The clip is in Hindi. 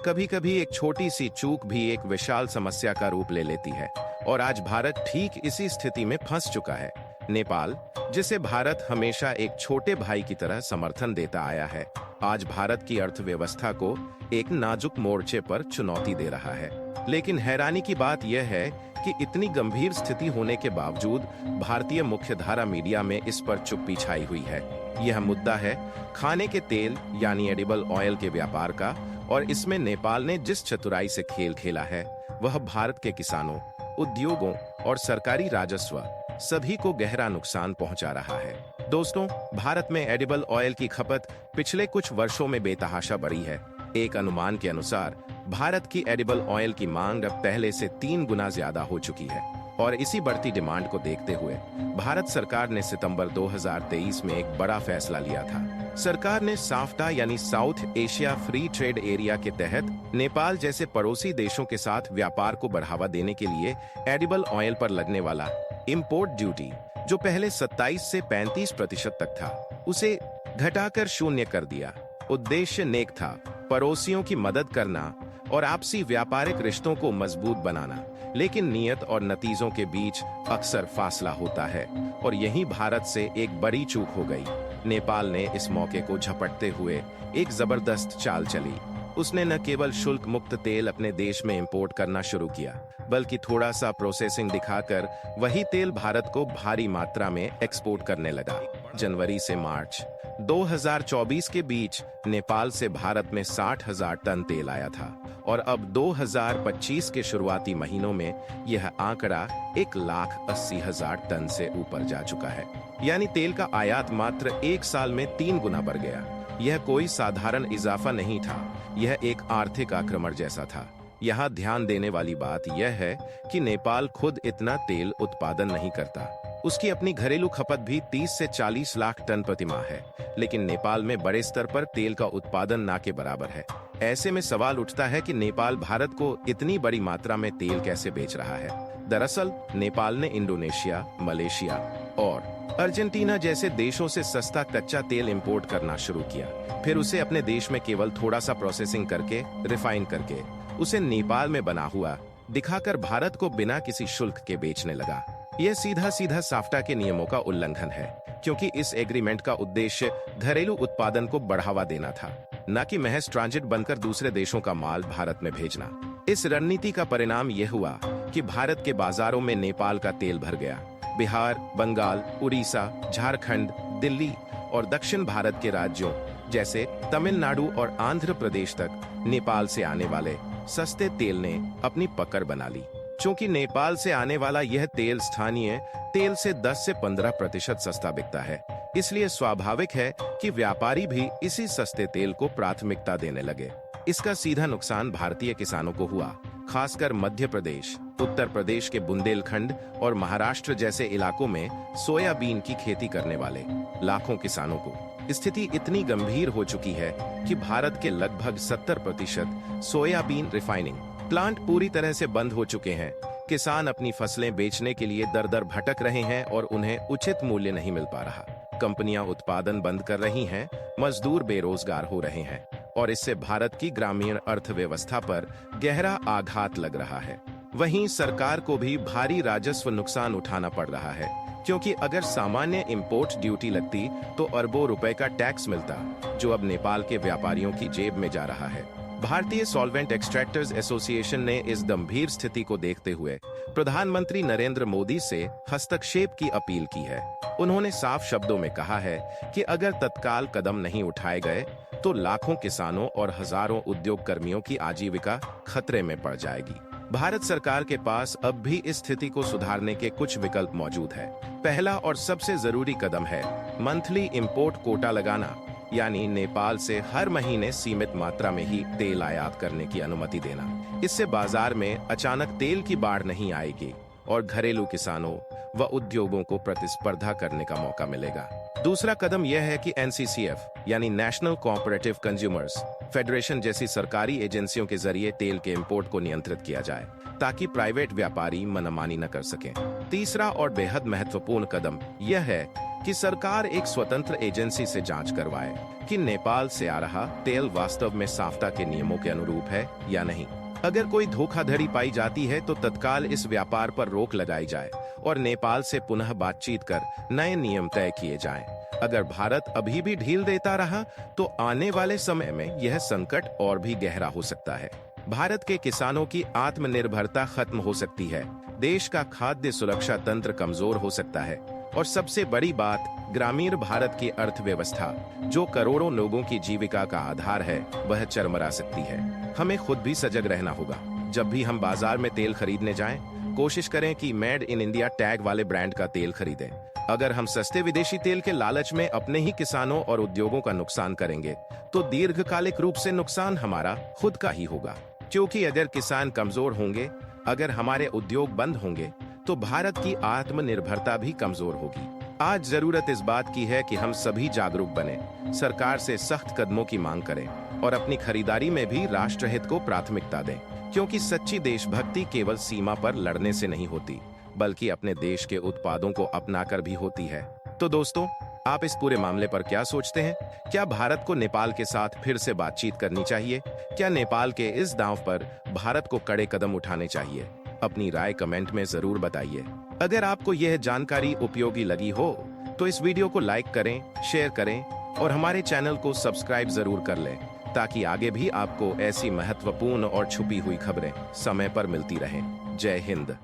कभी कभी एक छोटी सी चूक भी एक विशाल समस्या का रूप ले लेती है और आज भारत ठीक इसी स्थिति में फंस चुका है। नेपाल, जिसे भारत हमेशा एक छोटे भाई की तरह समर्थन देता आया है, आज भारत की अर्थव्यवस्था को एक नाजुक मोर्चे पर चुनौती दे रहा है। लेकिन हैरानी की बात यह है कि इतनी गंभीर स्थिति होने के बावजूद भारतीय मुख्यधारा मीडिया में इस पर चुप्पी छाई हुई है। यह मुद्दा है खाने के तेल यानी एडिबल ऑयल के व्यापार का, और इसमें नेपाल ने जिस चतुराई से खेल खेला है वह भारत के किसानों, उद्योगों और सरकारी राजस्व सभी को गहरा नुकसान पहुंचा रहा है। दोस्तों, भारत में एडिबल ऑयल की खपत पिछले कुछ वर्षों में बेतहाशा बढ़ी है। एक अनुमान के अनुसार भारत की एडिबल ऑयल की मांग अब पहले से 3 गुना ज्यादा हो चुकी है, और इसी बढ़ती डिमांड को देखते हुए भारत सरकार ने सितंबर 2023 में एक बड़ा फैसला लिया था। सरकार ने साफ्टा यानी south Asia free trade area के तहत नेपाल जैसे पड़ोसी देशों के साथ व्यापार को बढ़ावा देने के लिए एडिबल ऑयल पर लगने वाला इंपोर्ट ड्यूटी, जो पहले 27 से 35% तक था, उसे घटाकर 0 कर दिया। उद्देश्य नेक था, पड़ोसियों की मदद करना और आपसी व्यापारिक रिश्तों को मजबूत बनाना, लेकिन नियत और नतीजों के बीच अक्सर फासला होता है, और यही भारत से एक बड़ी चूक हो गई। नेपाल ने इस मौके को झपटते हुए एक जबरदस्त चाल चली। उसने न केवल शुल्क मुक्त तेल अपने देश में इंपोर्ट करना शुरू किया, बल्कि थोड़ा सा प्रोसेसिंग दिखाकर वही तेल भारत को भारी मात्रा में एक्सपोर्ट करने लगा। जनवरी से मार्च 2024 के बीच नेपाल से भारत में 60,000 टन तेल आया था, और अब 2025 के शुरुआती महीनों में यह आंकड़ा 1,80,000 टन से ऊपर जा चुका है। यानी तेल का आयात मात्र 1 साल में 3 गुना बढ़ गया। यह कोई साधारण इजाफा नहीं था, यह एक आर्थिक आक्रमण जैसा था। यहाँ ध्यान देने वाली बात यह है कि नेपाल खुद इतना तेल उत्पादन नहीं करता। उसकी अपनी घरेलू खपत भी 30 से 40 लाख टन प्रति माह है, लेकिन नेपाल में बड़े स्तर पर तेल का उत्पादन ना के बराबर है। ऐसे में सवाल उठता है कि नेपाल भारत को इतनी बड़ी मात्रा में तेल कैसे बेच रहा है। दरअसल नेपाल ने इंडोनेशिया, मलेशिया और अर्जेंटीना जैसे देशों से सस्ता कच्चा तेल इंपोर्ट करना शुरू किया। फिर उसे अपने देश में केवल थोड़ा सा प्रोसेसिंग करके, रिफाइन करके उसे नेपाल में बना हुआ दिखाकर भारत को बिना किसी शुल्क के बेचने लगा। यह सीधा सीधा साफ्टा के नियमों का उल्लंघन है, क्योंकि इस एग्रीमेंट का उद्देश्य घरेलू उत्पादन को बढ़ावा देना था, न कि महज ट्रांजिट बनकर दूसरे देशों का माल भारत में भेजना। इस रणनीति का परिणाम यह हुआ कि भारत के बाजारों में नेपाल का तेल भर गया। बिहार, बंगाल, उड़ीसा, झारखंड, दिल्ली और दक्षिण भारत के राज्यों जैसे तमिलनाडु और आंध्र प्रदेश तक नेपाल से आने वाले सस्ते तेल ने अपनी पकड़ बना ली। क्योंकि नेपाल से आने वाला यह तेल स्थानीय तेल से 10 से 15% सस्ता बिकता है, इसलिए स्वाभाविक है कि व्यापारी भी इसी सस्ते तेल को प्राथमिकता देने लगे। इसका सीधा नुकसान भारतीय किसानों को हुआ, खासकर मध्य प्रदेश, उत्तर प्रदेश के बुंदेलखंड और महाराष्ट्र जैसे इलाकों में सोयाबीन की खेती करने वाले लाखों किसानों को। स्थिति इतनी गंभीर हो चुकी है कि भारत के लगभग 70% सोयाबीन रिफाइनिंग प्लांट पूरी तरह से बंद हो चुके हैं। किसान अपनी फसलें बेचने के लिए दर दर भटक रहे हैं और उन्हें उचित मूल्य नहीं मिल पा रहा। कंपनियां उत्पादन बंद कर रही हैं, मजदूर बेरोजगार हो रहे हैं, और इससे भारत की ग्रामीण अर्थव्यवस्था पर गहरा आघात लग रहा है। वहीं सरकार को भी भारी राजस्व नुकसान उठाना पड़ रहा है, क्योंकि अगर सामान्य इंपोर्ट ड्यूटी लगती तो अरबों रुपए का टैक्स मिलता, जो अब नेपाल के व्यापारियों की जेब में जा रहा है। भारतीय सॉल्वेंट एक्सट्रैक्टर्स एसोसिएशन ने इस गंभीर स्थिति को देखते हुए प्रधानमंत्री नरेंद्र मोदी से हस्तक्षेप की अपील की है। उन्होंने साफ शब्दों में कहा है कि अगर तत्काल कदम नहीं उठाए गए तो लाखों किसानों और हजारों उद्योग कर्मियों की आजीविका खतरे में पड़ जाएगी। भारत सरकार के पास अब भी इस स्थिति को सुधारने के कुछ विकल्प मौजूद है। पहला और सबसे जरूरी कदम है मंथली इंपोर्ट कोटा लगाना, यानी नेपाल से हर महीने सीमित मात्रा में ही तेल आयात करने की अनुमति देना। इससे बाजार में अचानक तेल की बाढ़ नहीं आएगी और घरेलू किसानों व उद्योगों को प्रतिस्पर्धा करने का मौका मिलेगा। दूसरा कदम यह है कि एनसीसीएफ यानी नेशनल कोऑपरेटिव कंज्यूमर्स फेडरेशन जैसी सरकारी एजेंसियों के जरिए तेल के इंपोर्ट को नियंत्रित किया जाए, ताकि प्राइवेट व्यापारी मनमानी न कर सकें। तीसरा और बेहद महत्वपूर्ण कदम यह है कि सरकार एक स्वतंत्र एजेंसी से जांच करवाए कि नेपाल से आ रहा तेल वास्तव में साफ्ता के नियमों के अनुरूप है या नहीं। अगर कोई धोखाधड़ी पाई जाती है तो तत्काल इस व्यापार पर रोक लगाई जाए और नेपाल से पुनः बातचीत कर नए नियम तय किए जाएं। अगर भारत अभी भी ढील देता रहा तो आने वाले समय में यह संकट और भी गहरा हो सकता है। भारत के किसानों की आत्मनिर्भरता खत्म हो सकती है, देश का खाद्य सुरक्षा तंत्र कमजोर हो सकता है और सबसे बड़ी बात, ग्रामीण भारत की अर्थव्यवस्था जो करोड़ों लोगों की जीविका का आधार है, वह चरमरा सकती है। हमें खुद भी सजग रहना होगा। जब भी हम बाजार में तेल खरीदने जाएं, कोशिश करें कि मेड इन इंडिया टैग वाले ब्रांड का तेल खरीदें। अगर हम सस्ते विदेशी तेल के लालच में अपने ही किसानों और उद्योगों का नुकसान करेंगे तो दीर्घकालिक रूप से नुकसान हमारा खुद का ही होगा, क्योंकि अगर किसान कमजोर होंगे, अगर हमारे उद्योग बंद होंगे तो भारत की आत्मनिर्भरता भी कमजोर होगी। आज जरूरत इस बात की है कि हम सभी जागरूक बने, सरकार से सख्त कदमों की मांग करें और अपनी खरीदारी में भी राष्ट्रहित को प्राथमिकता दें, क्योंकि सच्ची देशभक्ति केवल सीमा पर लड़ने से नहीं होती, बल्कि अपने देश के उत्पादों को अपनाकर भी होती है। तो दोस्तों, आप इस पूरे मामले पर क्या सोचते हैं? क्या भारत को नेपाल के साथ फिर से बातचीत करनी चाहिए? क्या नेपाल के इस दांव पर भारत को कड़े कदम उठाने चाहिए? अपनी राय कमेंट में जरूर बताइए। अगर आपको यह जानकारी उपयोगी लगी हो तो इस वीडियो को लाइक करें, शेयर करें और हमारे चैनल को सब्सक्राइब जरूर कर लें, ताकि आगे भी आपको ऐसी महत्वपूर्ण और छुपी हुई खबरें समय पर मिलती रहें। जय हिंद।